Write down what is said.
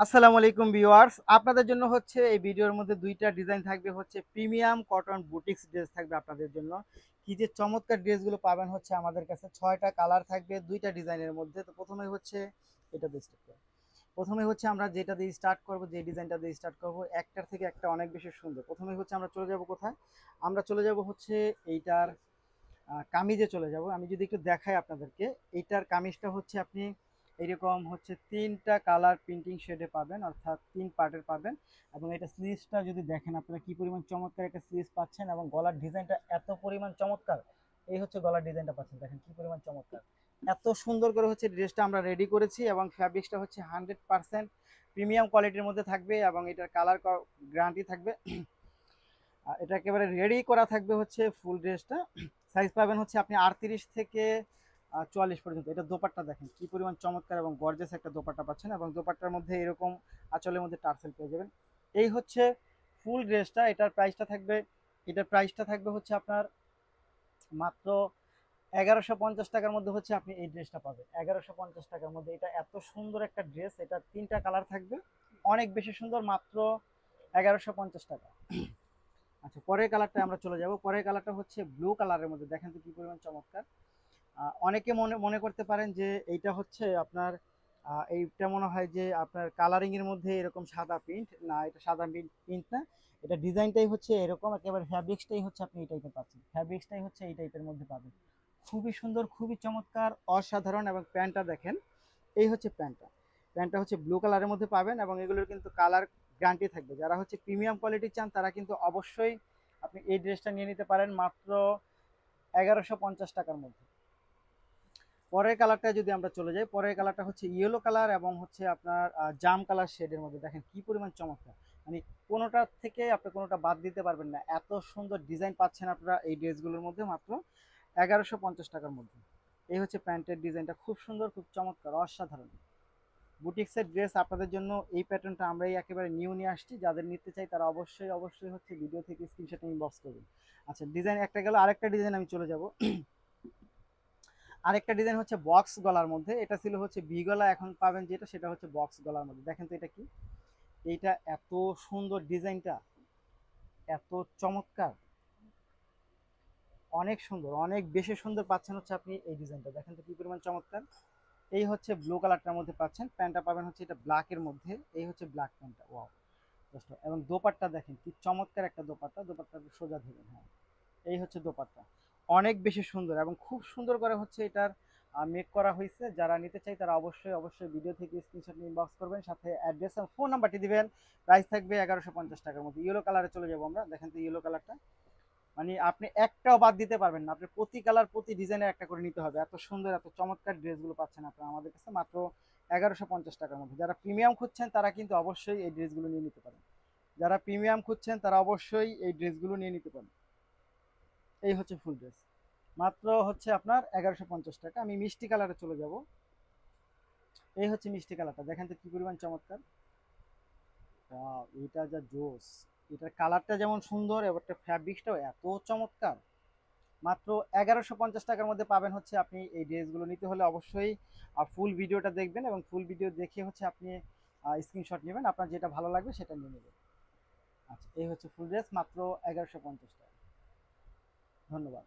আসসালামু আলাইকুম ভিউয়ার্স, আপনাদের জন্য হচ্ছে এই ভিডিওর মধ্যে দুইটা ডিজাইন থাকবে, হচ্ছে প্রিমিয়াম কটন বুটিক্স ড্রেস থাকবে আপনাদের জন্য। কি যে চমৎকার ড্রেসগুলো পাবেন হচ্ছে আমাদের কাছে। 6টা কালার থাকবে দুইটা ডিজাইনের মধ্যে। তো প্রথমে হচ্ছে এটা দিয়ে স্টার্ট করব। প্রথমে হচ্ছে আমরা যেটা দিয়ে স্টার্ট করব, যে ডিজাইনটা দিয়ে স্টার্ট করব, একটার থেকে একটা অনেক বেশি সুন্দর। প্রথমে হচ্ছে আমরা চলে যাব কোথায়, আমরা চলে যাব হচ্ছে এইটার কামিজে চলে যাব। আমি যদি একটু দেখাই আপনাদেরকে, এইটার কামিজটা হচ্ছে আপনি এরকম হচ্ছে 3টা কালার প্রিন্টিং শেডে পাবেন, অর্থাৎ 3 পার্টের পাবেন। এবং এটা স্লিভসটা যদি দেখেন আপনারা কি পরিমাণ চমৎকার একটা স্লিভস পাচ্ছেন, এবং গলার ডিজাইনটা এত পরিমাণ চমৎকার। এই হচ্ছে গলার ডিজাইনটা পাচ্ছেন, দেখেন কি পরিমাণ চমৎকার। এত সুন্দর করে হচ্ছে ড্রেসটা আমরা রেডি করেছি, এবং ফ্যাব্রিক্সটা হচ্ছে 100% প্রিমিয়াম কোয়ালিটির মধ্যে থাকবে, এবং এটার কালার গ্যারান্টি থাকবে। এটা একেবারে রেডি করা থাকবে হচ্ছে ফুল ড্রেসটা। সাইজ পাবেন হচ্ছে আপনি 38 থেকে 44 পর্যন্ত। এটা দোপাট্টা দেখেন কি পরিমাণ চমৎকার এবং গর্জিয়াস একটা দোপাট্টা পাচ্ছেন, এবং দোপাট্টার মধ্যে এরকম আঁচলের মধ্যে টার্সেল পেয়ে যাবেন। এই হচ্ছে ফুল ড্রেসটা। এটার প্রাইসটা থাকবে হচ্ছে আপনার মাত্র 1150 টাকার মধ্যে হচ্ছে আপনি এই ড্রেসটা পাবেন। 1150 টাকার মধ্যে এটা এত সুন্দর একটা ড্রেস। এটা 3টা কালার থাকবে, অনেক বেশি সুন্দর, মাত্র 1150 টাকা। আচ্ছা, পরের কালারটা আমরা চলে যাব। পরের কালারটা হচ্ছে ব্লু কালারের মধ্যে, দেখেন তো কি পরিমাণ চমৎকার। অনেকে মনে মনে করতে পারেন যে এইটা হচ্ছে আপনার এইটা মনে হয় যে আপনার কালারিং এর মধ্যে এরকম সাদা প্রিন্ট, না এটা সাদা প্রিন্ট না। এটা ডিজাইনটাই হচ্ছে এরকম, একেবারে ফ্যাব্রিক্সটাই হচ্ছে আপনি এই টাইপের পাচ্ছেন, ফ্যাব্রিক্সটাই হচ্ছে এই টাইপের মধ্যে পাবেন। খুবই সুন্দর, খুবই চমৎকার, অসাধারণ। এবং প্যান্টটা দেখেন, এই হচ্ছে প্যান্টটা। প্যান্টটা হচ্ছে ব্লু কালারের মধ্যে পাবেন, এবং এগুলোর কিন্তু কালার গ্যারান্টি থাকবে। যারা হচ্ছে প্রিমিয়াম কোয়ালিটি চান তারা কিন্তু অবশ্যই আপনি এই ড্রেসটা নিয়ে নিতে পারেন মাত্র 1150 টাকার মধ্যে। পরের কালারটা যদি আমরা চলে যাই, পরের কালারটা হচ্ছে ইয়েলো কালার এবং হচ্ছে আপনার জাম কালার শেডের মধ্যে, দেখেন কি পরিমাণ চমৎকার। মানে কোনোটা থেকে আপনি কোনোটা বাদ দিতে পারবেন না, এত সুন্দর ডিজাইন পাচ্ছেন আপনারা এই ড্রেসগুলোর মধ্যে মাত্র 1150 টাকার মধ্যে। এই হচ্ছে প্যান্টের ডিজাইনটা, খুব সুন্দর, খুব চমৎকার, অসাধারণ। বুটিক্সের ড্রেস আপনাদের জন্য এই প্যাটার্নটা আমরাই একেবারে নিউ নিয়ে আসছি। যাদের নিতে চাই তারা অবশ্যই অবশ্যই হচ্ছে ভিডিও থেকে স্ক্রিনশট ইনবক্স করবেন। আচ্ছা, ডিজাইন একটা গেল, আরেকটা ডিজাইন আমি চলে যাব। আরেকটা ডিজাইন হচ্ছে বক্স গলার মধ্যে। এটা ছিল হচ্ছে ভি গলা, এখন পাবেন যেটা সেটা হচ্ছে বক্স গলার মধ্যে। দেখেন তো এটা কি, এইটা এত সুন্দর ডিজাইনটা, এত চমৎকার, অনেক সুন্দর, অনেক বেশি সুন্দর পাচ্ছেন হচ্ছে আপনি এই ডিজাইনটা। দেখেন তো কি পরিমাণ চমৎকার। এই হচ্ছে ব্লু কালারটার মধ্যে পাচ্ছেন, প্যান্টটা পাবেন হচ্ছে এটা ব্ল্যাকের মধ্যে। এই হচ্ছে ব্ল্যাক প্যান্টটা, ওয়াও। এবং দোপাট্টা দেখেন কি চমৎকার একটা দোপাট্টা, দোপাট্টা সোজা ধরবেন, হ্যাঁ। এই হচ্ছে দোপাট্টা, অনেক বেশি সুন্দর এবং খুব সুন্দর করে হচ্ছে এটার মেক করা হয়েছে। যারা নিতে চাই তারা অবশ্যই অবশ্যই ভিডিও থেকে স্ক্রিনশট নিয়ে ইনবক্স করবেন, সাথে অ্যাড্রেস এবং ফোন নাম্বারটি দিবেন। প্রাইস থাকবে 1150 টাকার মধ্যে। ইয়েলো কালারে চলে যাবো আমরা, দেখেন তো ইয়েলো কালারটা, মানে আপনি একটাও বাদ দিতে পারবেন না। আপনি প্রতি কালার প্রতি ডিজাইনের একটা করে নিতে হবে। এত সুন্দর এত চমৎকার ড্রেসগুলো পাচ্ছেন আপনারা আমাদের কাছে মাত্র 1150 টাকার মধ্যে। যারা প্রিমিয়াম খুঁজছেন তারা কিন্তু অবশ্যই এই ড্রেসগুলো নিয়ে নিতে পারেন। যারা প্রিমিয়াম খুঁজছেন তারা অবশ্যই এই ড্রেসগুলো নিয়ে নিতে পারেন। এই হচ্ছে ফুল ড্রেস, মাত্র হচ্ছে আপনার 1150 টাকা। আমি মিষ্টি কালারে চলে যাব। এই হচ্ছে মিষ্টি কালারটা, দেখেন তো কি পরিমাণ চমৎকার। এটা যা জোস, এটার কালারটা যেমন সুন্দর, এবারটা ফ্যাব্রিক্সটাও এত চমৎকার। মাত্র 1150 টাকার মধ্যে পাবেন হচ্ছে আপনি এই ড্রেসগুলো। নিতে হলে অবশ্যই ফুল ভিডিওটা দেখবেন, এবং ফুল ভিডিও দেখে হচ্ছে আপনি স্ক্রিনশট নেবেন, আপনার যেটা ভালো লাগবে সেটা নিয়ে নেবেন। আচ্ছা, এই হচ্ছে ফুল ড্রেস, মাত্র 1150 টাকা। ধন্যবাদ।